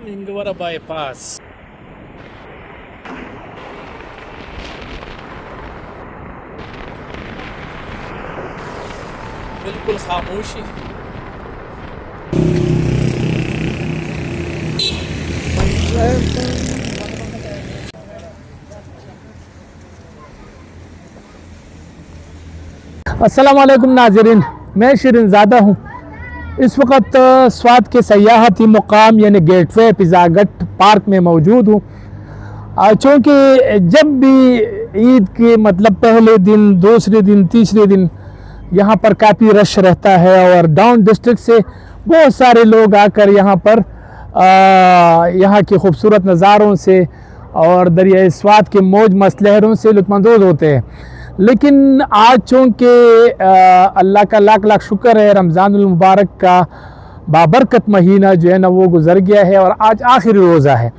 Ningwara bypass. बिल्कुल खामोशी. अस्सलाम वालेकुम नाज़रीन, मैं शिरीन ज़ादा हूँ। इस वक्त स्वात के सयाहती मुकाम यानी गेटवे पिज़ागट पार्क में मौजूद हूँ। चूँकि जब भी ईद के मतलब पहले दिन, दूसरे दिन, तीसरे दिन यहाँ पर काफ़ी रश रहता है और डाउन डिस्ट्रिक्ट से बहुत सारे लोग आकर यहाँ पर यहाँ के खूबसूरत नज़ारों से और दरिया स्वात के मौज मस्त लहरों से लुत्फ़अंदोज़ होते हैं। लेकिन आज चूँकि अल्लाह का लाख लाख शुक्र है, रमज़ानुल मुबारक का बाबरकत महीना जो है ना वो गुज़र गया है और आज आखिरी रोज़ा है।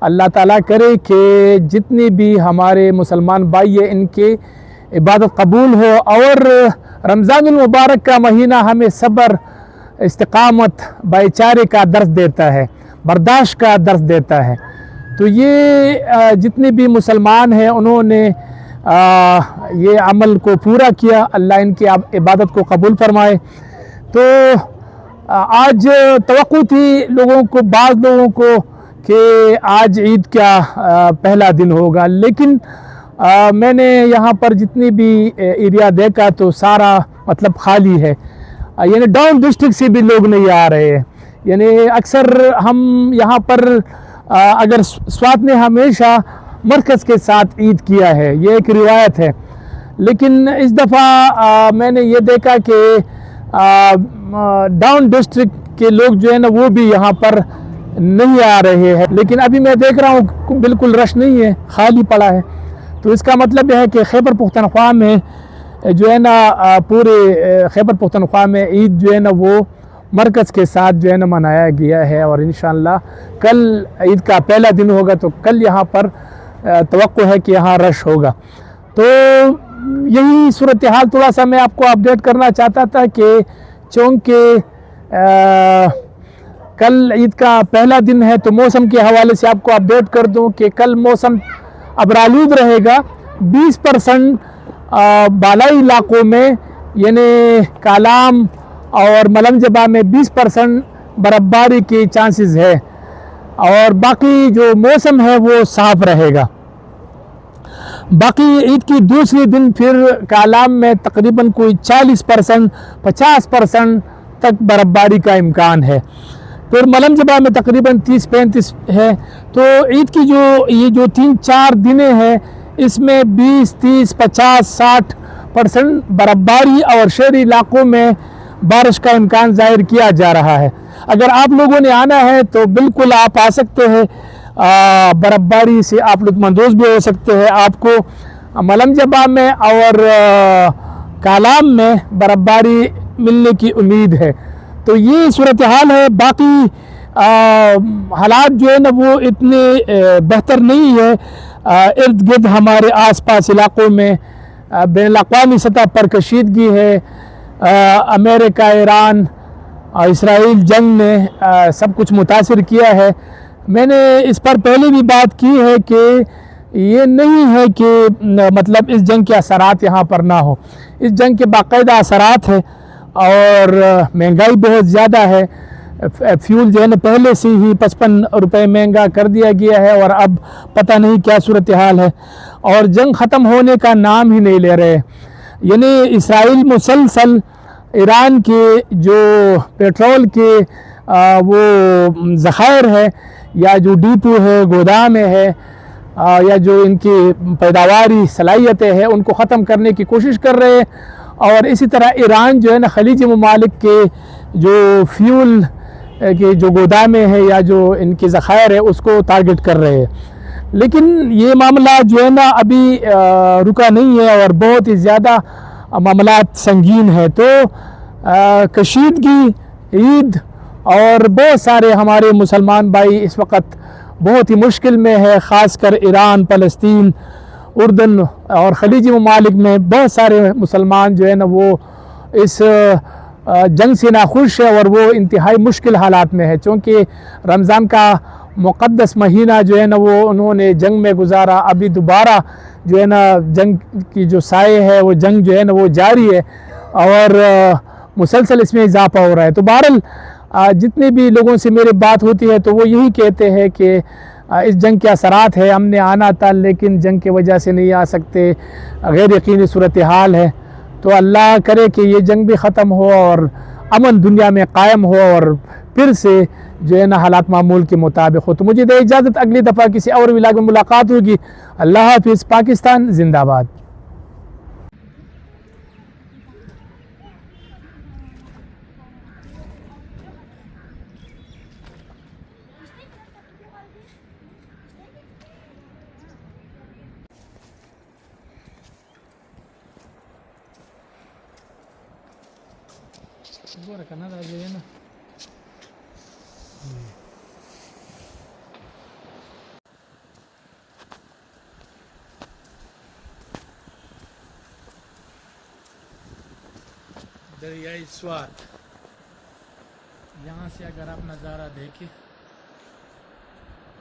अल्लाह ताला करे कि जितनी भी हमारे मुसलमान भाई हैं इनके इबादत कबूल हो और रमज़ानुल मुबारक का महीना हमें सब्र, इस्तिक़ामत, भाईचारे का दर्स देता है, बर्दाश्त का दर्स देता है। तो ये जितने भी मुसलमान हैं उन्होंने ये अमल को पूरा किया। अल्लाह इनकी इबादत को कबूल फरमाए। तो आज तवक्कुह थी लोगों को, बाज़ लोगों को, कि आज ईद का पहला दिन होगा, लेकिन मैंने यहाँ पर जितनी भी एरिया देखा तो सारा मतलब खाली है। यानी डाउन डिस्ट्रिक्ट से भी लोग नहीं आ रहे हैं। यानी अक्सर हम यहाँ पर अगर स्वात ने हमेशा मरकज़ के साथ ईद किया है, ये एक रिवायत है, लेकिन इस दफ़ा मैंने ये देखा कि डाउन डिस्ट्रिक्ट के लोग जो है ना वो भी यहाँ पर नहीं आ रहे हैं। लेकिन अभी मैं देख रहा हूँ बिल्कुल रश नहीं है, खाली पड़ा है। तो इसका मतलब यह है कि खैबर पुख्तनख्वा में जो है ना पूरे खैबर पुख्तनख्वा में ईद जो है ना वो मरकज़ के साथ जो है ना मनाया गया है और इंशाअल्लाह कल ईद का पहला दिन होगा तो कल यहाँ पर तवक्को है कि यहाँ रश होगा। तो यही सूरत हाल थोड़ा सा मैं आपको अपडेट करना चाहता था कि चूँकि कल ईद का पहला दिन है तो मौसम के हवाले से आपको अपडेट कर दूं कि कल मौसम अबरालूद रहेगा। 20% बालाई इलाकों में यानी कालाम और मलमजबा में 20% बर्फ़बारी के चांसेस है और बाकी जो मौसम है वो साफ़ रहेगा। बाकी ईद की दूसरे दिन फिर कालाम में तकरीबन कोई 40% 50% तक बर्फ़बारी का इम्कान है। फिर मलमजबा में तकरीबन 30-35 है। तो ईद की जो ये जो 3-4 दिनें हैं इसमें 20, 30, 50, 60% बर्फ़बारी और शहरी इलाकों में बारिश का इम्कान ज़ाहिर किया जा रहा है। अगर आप लोगों ने आना है तो बिल्कुल आप आ सकते हैं। बर्फ़बारी से आप लुत्फ़अंदोज़ भी हो सकते हैं। आपको मलमजबा में और कालाम में बर्फ़बारी मिलने की उम्मीद है। तो ये सूरत हाल है। बाकी हालात जो है ना वो इतने बेहतर नहीं है। इर्द गिर्द हमारे आसपास इलाक़ों में बैनुल-अक़वामी सतह पर कशीदगी है। अमेरिका, ईरान, इसराइल जंग ने सब कुछ मुतासिर किया है। मैंने इस पर पहले भी बात की है कि ये नहीं है कि मतलब इस जंग के असरात यहाँ पर ना हो। इस जंग के बाकायदा असरात है और महंगाई बहुत ज़्यादा है। फ्यूल जो है ना पहले से ही 55 रुपये महंगा कर दिया गया है और अब पता नहीं क्या सूरत हाल है और जंग ख़त्म होने का नाम ही नहीं ले रहे। यानी इसराइल मुसलसल ईरान के जो पेट्रोल के वो ज़खायर है या जो डिपो है, गोदाम है या जो इनकी पैदावारी सलाहियतें हैं उनको ख़त्म करने की कोशिश कर रहे हैं। और इसी तरह ईरान जो है ना खलीजी ममालिक के जो फ्यूल के जो गोदामें हैं या जो इनके ज़खायर है उसको टारगेट कर रहे हैं। लेकिन ये मामला जो है ना अभी रुका नहीं है और बहुत ही ज़्यादा मामलात संगीन है। तो कशीदगी, ईद और बहुत सारे हमारे मुसलमान भाई इस वक्त बहुत ही मुश्किल में है, ख़ासकर ईरान, फ़लस्तीन اردن اور خلیجی ممالک میں بہت سارے مسلمان جو ہے نا وہ اس جنگ سے ناخوش ہے اور وہ انتہائی مشکل حالات میں ہے، چونکہ رمضان کا مقدس مہینہ جو ہے نا وہ انہوں نے جنگ میں گزارا. ابھی دوبارہ جو ہے نا جنگ کی جو سائے ہے وہ جنگ جو ہے نا وہ جاری ہے اور مسلسل اس میں اضافہ ہو رہا ہے. تو بہرحال جتنے بھی لوگوں سے میری بات ہوتی ہے تو وہ یہی کہتے ہیں کہ اس جنگ کے اثرات ہے، ہم نے آنا تھا لیکن جنگ کی وجہ سے نہیں آ سکتے، غیر یقینی صورتحال ہے. تو اللہ کرے کہ یہ جنگ بھی ختم ہو اور امن دنیا میں قائم ہو اور پھر سے جو ہے نا حالات معمول کے مطابق ہو. تو مجھے دے اجازت، اگلی دفعہ کسی اور ولاگ میں ملاقات ہوگی. اللہ حافظ. پاکستان زندہ باد. دریائے سوات، یہاں سے اگر آپ نظارہ دیکھیں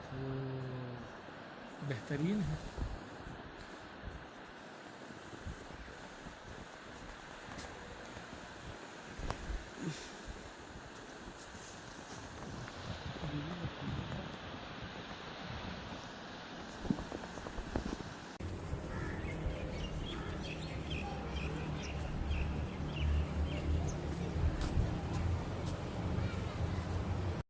تو بہترین ہے.